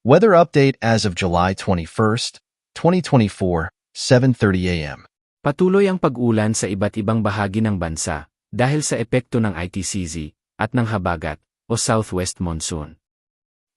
Weather update as of July 21st, 2024, 7:30 a.m. Patuloy ang pag-ulan sa iba't ibang bahagi ng bansa dahil sa epekto ng ITCZ at ng habagat o southwest monsoon.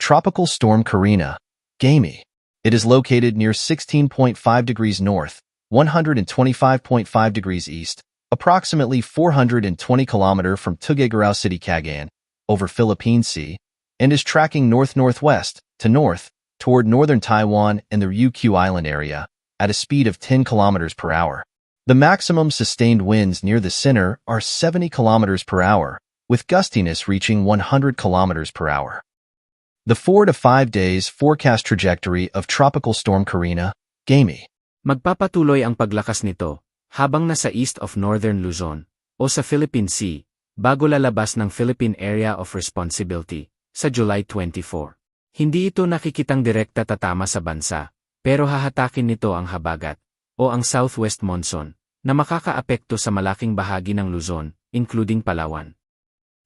Tropical Storm Karina, Gamey. It is located near 16.5 degrees north, 125.5 degrees east, approximately 420 km from Tuguegarao City, Cagayan, over Philippine Sea, and is tracking north-northwest to north toward northern Taiwan and the Ryukyu Island area at a speed of 10 km per hour. The maximum sustained winds near the center are 70 km per hour, with gustiness reaching 100 km per hour. The 4 to 5 days forecast trajectory of Tropical Storm Karina, Gamey. Magpapatuloy ang paglakas nito habang nasa east of northern Luzon o sa Philippine Sea bago lalabas ng Philippine Area of Responsibility sa July 24. Hindi ito nakikitang direkta tatama sa bansa, pero hahatakin nito ang habagat o ang southwest monsoon na makakaapekto sa malaking bahagi ng Luzon, including Palawan.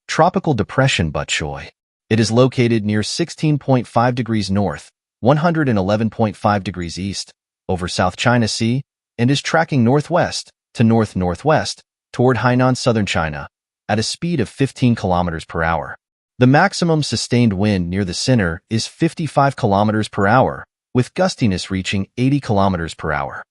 Tropical Depression Butchoy. It is located near 16.5 degrees north, 111.5 degrees east, over South China Sea, and is tracking northwest to north-northwest toward Hainan, southern China, at a speed of 15 km per hour. The maximum sustained wind near the center is 55 km per hour, with gustiness reaching 80 km per hour.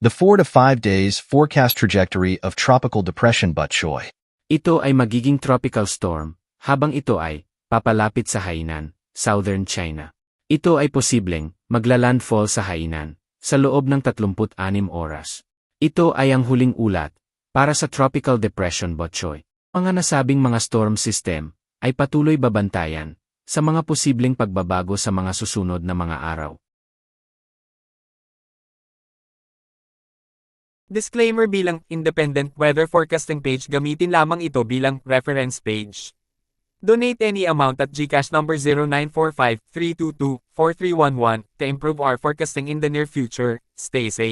The 4 to 5 days forecast trajectory of Tropical Depression Butchoy. Ito ay magiging tropical storm habang ito ay papalapit sa Hainan, southern China. Ito ay posibleng maglalandfall sa Hainan sa loob ng 36 oras. Ito ay ang huling ulat para sa Tropical Depression Butchoy. Mga nasabing mga storm system ay patuloy babantayan sa mga posibleng pagbabago sa mga susunod na mga araw. Disclaimer: bilang independent weather forecasting page, gamitin lamang ito bilang reference page. Donate any amount at GCash number 0945-322-4311 to improve our forecasting in the near future. Stay safe.